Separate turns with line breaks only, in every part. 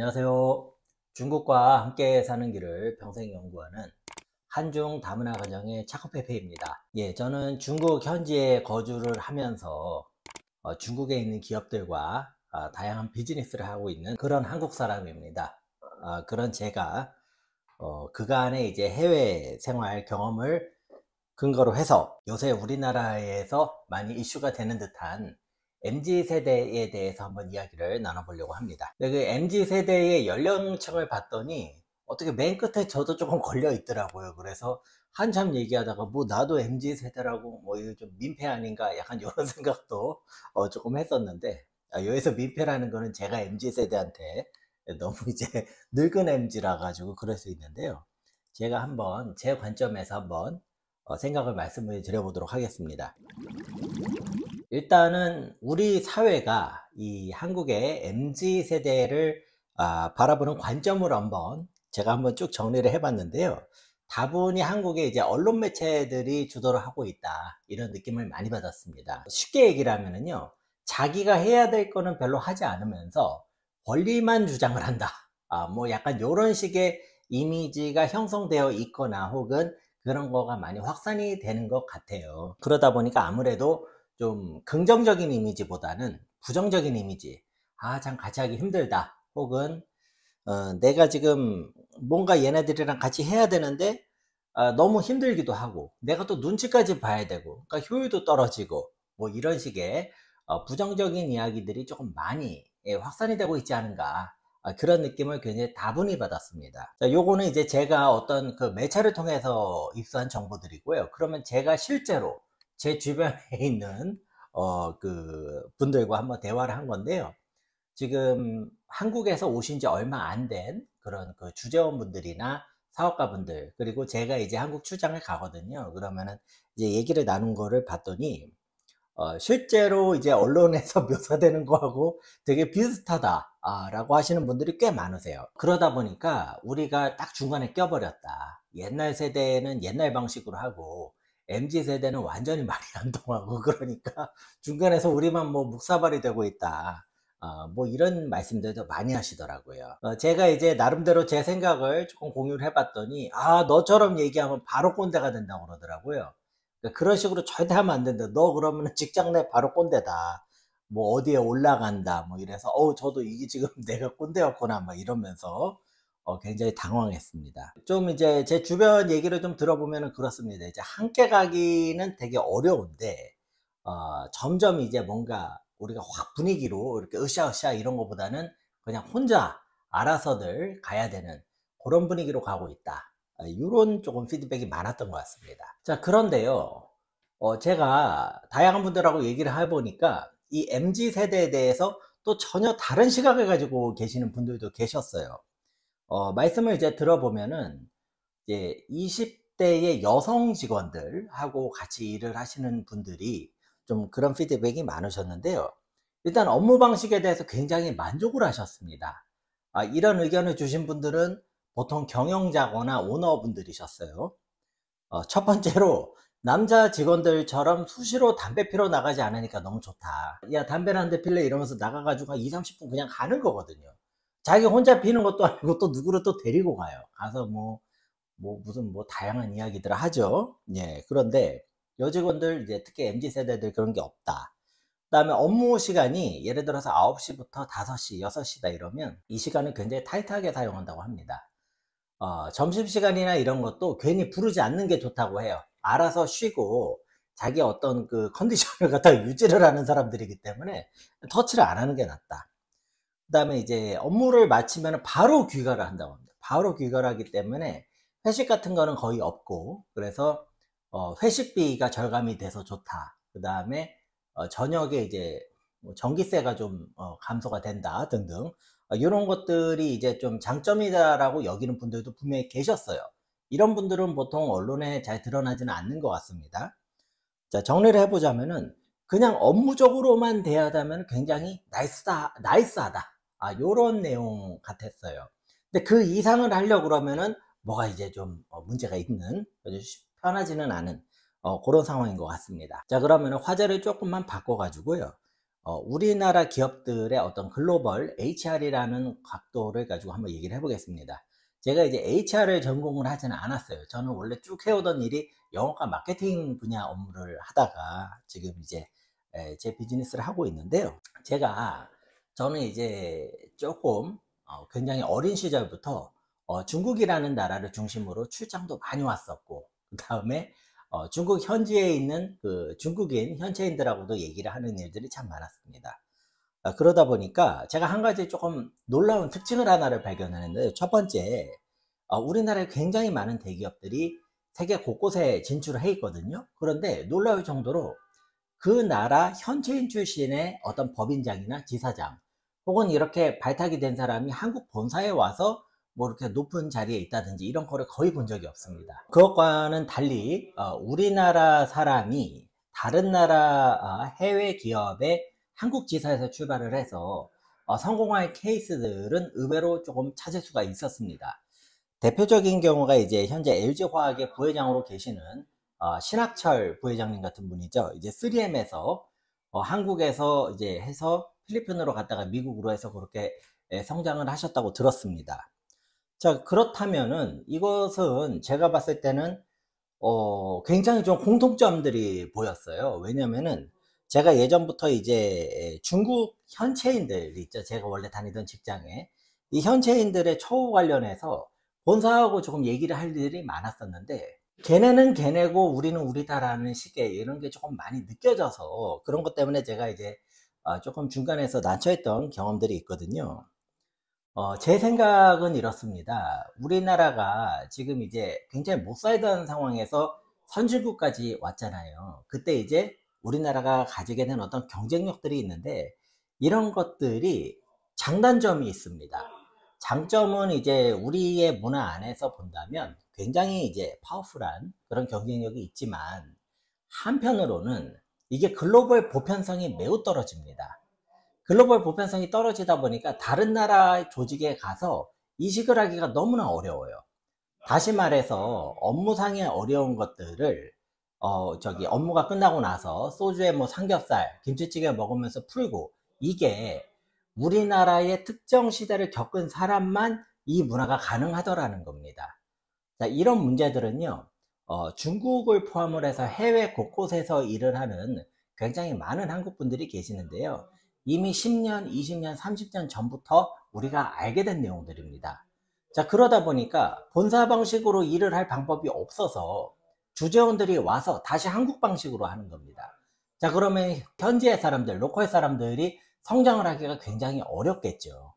안녕하세요. 중국과 함께 사는 길을 평생 연구하는 한중 다문화 가정의 차커페페입니다. 예, 저는 중국 현지에 거주를 하면서 중국에 있는 기업들과 다양한 비즈니스를 하고 있는 그런 한국 사람입니다. 그런 제가 그간의 이제 해외 생활 경험을 근거로 해서 요새 우리나라에서 많이 이슈가 되는 듯한 MZ세대에 대해서 한번 이야기를 나눠보려고 합니다. 그 MZ세대의 연령층을 봤더니 어떻게 맨 끝에 저도 조금 걸려 있더라고요. 그래서 한참 얘기하다가 뭐 나도 MZ세대라고 뭐 이거 좀 민폐 아닌가 약간 이런 생각도 조금 했었는데, 여기서 민폐라는 거는 제가 MZ세대한테 너무 이제 늙은 MZ라 가지고 그럴 수 있는데요. 제가 한번 제 관점에서 한번 생각을 말씀을 드려보도록 하겠습니다. 일단은 우리 사회가 이 한국의 MZ세대를 바라보는 관점을 제가 한번 쭉 정리를 해봤는데요. 다분히 한국의 이제 언론 매체들이 주도를 하고 있다, 이런 느낌을 많이 받았습니다. 쉽게 얘기를 하면은요, 자기가 해야 될 거는 별로 하지 않으면서 권리만 주장을 한다. 뭐 약간 이런 식의 이미지가 형성되어 있거나 혹은 그런 거가 많이 확산이 되는 것 같아요. 그러다 보니까 아무래도 좀 긍정적인 이미지보다는 부정적인 이미지, 참 같이 하기 힘들다, 혹은 내가 지금 뭔가 얘네들이랑 같이 해야 되는데 너무 힘들기도 하고 내가 또 눈치까지 봐야 되고, 그러니까 효율도 떨어지고, 뭐 이런 식의 부정적인 이야기들이 조금 많이 확산이 되고 있지 않은가, 그런 느낌을 굉장히 다분히 받았습니다. 자, 요거는 이제 제가 어떤 그 매체를 통해서 입수한 정보들이고요. 그러면 제가 실제로 제 주변에 있는 그 분들과 한번 대화를 한 건데요. 지금 한국에서 오신 지 얼마 안 된 그런 그 주재원분들이나 사업가분들, 그리고 제가 이제 한국 출장을 가거든요. 그러면은 이제 얘기를 나눈 거를 봤더니 실제로 이제 언론에서 묘사되는 거하고 되게 비슷하다 라고 하시는 분들이 꽤 많으세요. 그러다 보니까 우리가 딱 중간에 껴버렸다. 옛날 세대는 옛날 방식으로 하고 MZ 세대는 완전히 말이 안 통하고, 그러니까 중간에서 우리만 뭐 묵사발이 되고 있다, 뭐 이런 말씀들도 많이 하시더라고요. 제가 이제 나름대로 제 생각을 조금 공유를 해봤더니 너처럼 얘기하면 바로 꼰대가 된다고 그러더라고요. 그러니까 그런 식으로 절대 하면 안 된다. 너 그러면 직장 내 바로 꼰대다. 뭐 어디에 올라간다. 뭐 이래서 저도 이게 지금 내가 꼰대였구나 막 이러면서 굉장히 당황했습니다. 좀 이제 제 주변 얘기를 좀 들어보면 그렇습니다. 이제 함께 가기는 되게 어려운데 점점 이제 뭔가 우리가 확 분위기로 이렇게 으쌰으쌰 이런 것보다는 그냥 혼자 알아서들 가야 되는 그런 분위기로 가고 있다, 이런 조금 피드백이 많았던 것 같습니다. 자, 그런데요, 제가 다양한 분들하고 얘기를 해보니까 이 MZ 세대에 대해서 또 전혀 다른 시각을 가지고 계시는 분들도 계셨어요. 말씀을 이제 들어보면은 이제 20대의 여성 직원들하고 같이 일을 하시는 분들이 좀 그런 피드백이 많으셨는데요. 일단 업무 방식에 대해서 굉장히 만족을 하셨습니다. 이런 의견을 주신 분들은 보통 경영자거나 오너분들이셨어요. 첫 번째로 남자 직원들처럼 수시로 담배 피러 나가지 않으니까 너무 좋다. 야, 담배를 한 대 필래? 이러면서 나가가지고 한 2, 30분 그냥 가는 거거든요. 자기 혼자 피는 것도 아니고 또 누구를 또 데리고 가요. 가서 무슨 다양한 이야기들을 하죠. 예. 그런데 여직원들, 이제 특히 MZ 세대들 그런 게 없다. 그다음에 업무 시간이 예를 들어서 9시부터 5시, 6시다 이러면 이 시간을 굉장히 타이트하게 사용한다고 합니다. 점심시간이나 이런 것도 괜히 부르지 않는 게 좋다고 해요. 알아서 쉬고 자기 어떤 그 컨디션을 갖다 유지를 하는 사람들이기 때문에 터치를 안 하는 게 낫다. 그 다음에 이제 업무를 마치면 바로 귀가를 한다고 합니다. 바로 귀가를 하기 때문에 회식 같은 거는 거의 없고, 그래서 회식비가 절감이 돼서 좋다. 그 다음에 저녁에 이제 뭐 전기세가 좀 감소가 된다 등등, 이런 것들이 이제 좀 장점이다라고 여기는 분들도 분명히 계셨어요. 이런 분들은 보통 언론에 잘 드러나지는 않는 것 같습니다. 자, 정리를 해보자면은 그냥 업무적으로만 대하다면 굉장히 나이스하다, 요런 내용 같았어요. 근데 그 이상을 하려고 그러면은 뭐가 이제 좀 문제가 있는, 편하지는 않은 그런 상황인 것 같습니다. 자, 그러면 화제를 조금만 바꿔 가지고요, 우리나라 기업들의 어떤 글로벌 HR이라는 각도를 가지고 한번 얘기를 해보겠습니다. 제가 이제 HR을 전공을 하지는 않았어요. 저는 원래 쭉 해오던 일이 영어과 마케팅 분야 업무를 하다가 지금 이제 제 비즈니스를 하고 있는데요. 저는 이제 조금 굉장히 어린 시절부터 중국이라는 나라를 중심으로 출장도 많이 왔었고, 그 다음에 중국 현지에 있는 그 중국인 현지인들하고도 얘기를 하는 일들이 참 많았습니다. 그러다 보니까 제가 한 가지 조금 놀라운 특징을 하나를 발견했는데, 첫 번째, 우리나라에 굉장히 많은 대기업들이 세계 곳곳에 진출을 해 있거든요. 그런데 놀라울 정도로 그 나라 현지인 출신의 어떤 법인장이나 지사장 혹은 이렇게 발탁이 된 사람이 한국 본사에 와서 뭐 이렇게 높은 자리에 있다든지 이런 거를 거의 본 적이 없습니다. 그것과는 달리 우리나라 사람이 다른 나라 해외 기업의 한국 지사에서 출발을 해서 성공할 케이스들은 의외로 조금 찾을 수가 있었습니다. 대표적인 경우가 이제 현재 LG화학의 부회장으로 계시는 신학철 부회장님 같은 분이죠. 이제 3M에서 한국에서 이제 해서 필리핀으로 갔다가 미국으로 해서 그렇게 성장을 하셨다고 들었습니다. 자, 그렇다면은 이것은 제가 봤을 때는 굉장히 좀 공통점들이 보였어요. 왜냐면은 제가 예전부터 이제 중국 현지인들 있죠. 제가 원래 다니던 직장에 이 현지인들의 처우 관련해서 본사하고 조금 얘기를 할 일이 많았었는데, 걔네는 걔네고 우리는 우리다라는 식의 이런 게 조금 많이 느껴져서 그런 것 때문에 제가 이제 조금 중간에서 난처했던 경험들이 있거든요. 제 생각은 이렇습니다. 우리나라가 지금 이제 굉장히 못 살던 상황에서 선진국까지 왔잖아요. 그때 이제 우리나라가 가지게 된 어떤 경쟁력들이 있는데, 이런 것들이 장단점이 있습니다. 장점은 이제 우리의 문화 안에서 본다면 굉장히 이제 파워풀한 그런 경쟁력이 있지만, 한편으로는 이게 글로벌 보편성이 매우 떨어집니다. 글로벌 보편성이 떨어지다 보니까 다른 나라 조직에 가서 이식을 하기가 너무나 어려워요. 다시 말해서 업무상의 어려운 것들을 업무가 끝나고 나서 소주에 뭐 삼겹살, 김치찌개 먹으면서 풀고, 이게 우리나라의 특정 시대를 겪은 사람만 이 문화가 가능하더라는 겁니다. 자, 이런 문제들은요, 중국을 포함을 해서 해외 곳곳에서 일을 하는 굉장히 많은 한국 분들이 계시는데요. 이미 10년, 20년, 30년 전부터 우리가 알게 된 내용들입니다. 자, 그러다 보니까 본사 방식으로 일을 할 방법이 없어서 주재원들이 와서 다시 한국 방식으로 하는 겁니다. 자, 그러면 현지의 사람들, 로컬 사람들이 성장을 하기가 굉장히 어렵겠죠.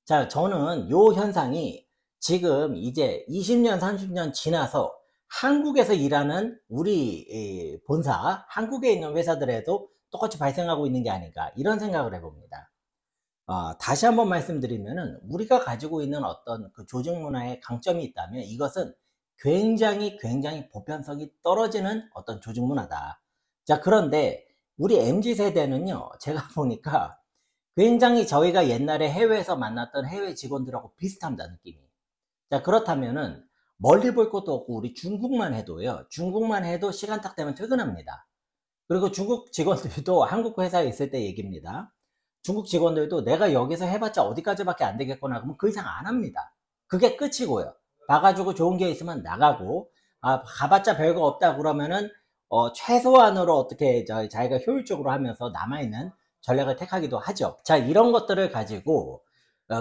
자, 저는 요 현상이 지금 이제 20년, 30년 지나서 한국에서 일하는 우리 본사, 한국에 있는 회사들에도 똑같이 발생하고 있는 게 아닌가, 이런 생각을 해봅니다. 다시 한번 말씀드리면은, 우리가 가지고 있는 어떤 그 조직 문화의 강점이 있다면 이것은 굉장히 보편성이 떨어지는 어떤 조직 문화다. 자, 그런데 우리 MZ세대는요, 제가 보니까 굉장히 저희가 옛날에 해외에서 만났던 해외 직원들하고 비슷합니다, 느낌이. 자, 그렇다면은 멀리 볼 것도 없고 우리 중국만 해도요, 중국만 해도 시간 딱 되면 퇴근합니다. 그리고 중국 직원들도 한국 회사에 있을 때 얘기입니다. 중국 직원들도 내가 여기서 해봤자 어디까지밖에 안 되겠구나 그러면 그 이상 안 합니다. 그게 끝이고요. 봐가지고 좋은 게 있으면 나가고, 가봤자 별거 없다 그러면은 최소한으로 어떻게 자기가 효율적으로 하면서 남아있는 전략을 택하기도 하죠. 자, 이런 것들을 가지고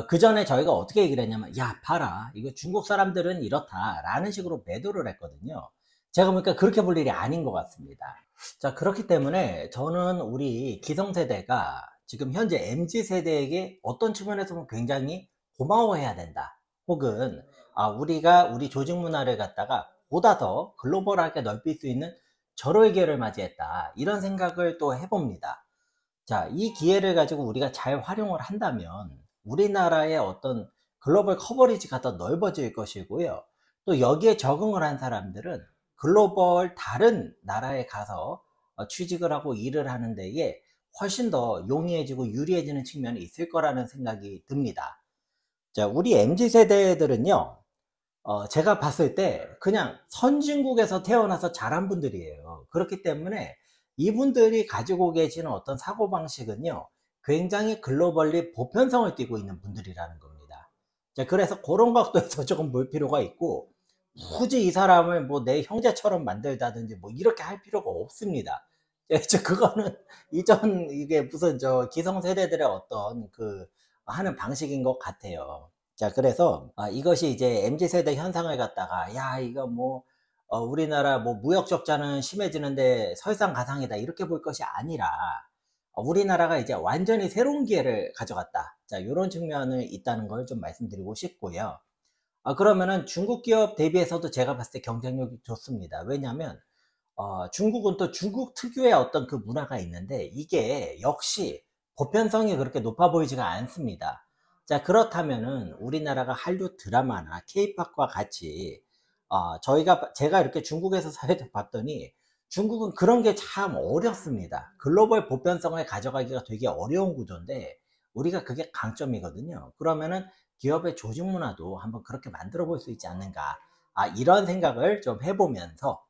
그 전에 저희가 어떻게 얘기를 했냐면, 야, 봐라, 이거 중국 사람들은 이렇다 라는 식으로 매도를 했거든요. 제가 보니까 그렇게 볼 일이 아닌 것 같습니다. 자, 그렇기 때문에 저는 우리 기성세대가 지금 현재 MZ세대에게 어떤 측면에서 보면 굉장히 고마워해야 된다, 혹은 우리가 우리 조직 문화를 갖다가 보다 더 글로벌하게 넓힐 수 있는 절호의 기회를 맞이했다, 이런 생각을 또 해봅니다. 자, 이 기회를 가지고 우리가 잘 활용을 한다면 우리나라의 어떤 글로벌 커버리지가 더 넓어질 것이고요. 또 여기에 적응을 한 사람들은 글로벌 다른 나라에 가서 취직을 하고 일을 하는 데에 훨씬 더 용이해지고 유리해지는 측면이 있을 거라는 생각이 듭니다. 자, 우리 MZ세대들은요, 제가 봤을 때 그냥 선진국에서 태어나서 자란 분들이에요. 그렇기 때문에 이분들이 가지고 계시는 어떤 사고방식은요, 굉장히 글로벌리 보편성을 띠고 있는 분들이라는 겁니다. 자, 그래서 그런 각도에서 조금 볼 필요가 있고, 굳이 이 사람을 뭐 내 형제처럼 만들다든지 뭐 이렇게 할 필요가 없습니다. 그거는 이전 이게 무슨 저 기성세대들의 어떤 그 하는 방식인 것 같아요. 자, 그래서 이것이 이제 MZ세대 현상을 갖다가 야 이거 뭐 우리나라 뭐 무역 적자는 심해지는데 설상가상이다 이렇게 볼 것이 아니라 우리나라가 이제 완전히 새로운 기회를 가져갔다. 자, 이런 측면을 있다는 걸 좀 말씀드리고 싶고요. 그러면은 중국 기업 대비해서도 제가 봤을 때 경쟁력이 좋습니다. 왜냐하면 중국은 또 중국 특유의 어떤 그 문화가 있는데 이게 역시 보편성이 그렇게 높아 보이지가 않습니다. 자, 그렇다면은 우리나라가 한류 드라마나 케이팝과 같이 제가 이렇게 중국에서 사회를 봤더니 중국은 그런 게 참 어렵습니다. 글로벌 보편성을 가져가기가 되게 어려운 구조인데 우리가 그게 강점이거든요. 그러면은 기업의 조직 문화도 한번 그렇게 만들어 볼 수 있지 않는가. 이런 생각을 좀 해보면서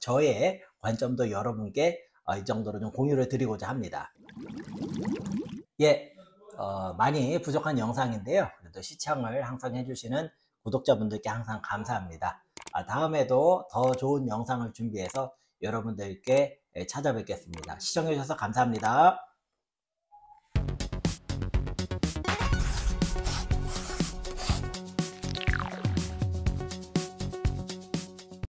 저의 관점도 여러분께 이 정도로 좀 공유를 드리고자 합니다. 예, 많이 부족한 영상인데요. 그래도 시청을 항상 해주시는 구독자분들께 항상 감사합니다. 다음에도 더 좋은 영상을 준비해서 여러분들께 찾아뵙겠습니다. 시청해주셔서 감사합니다.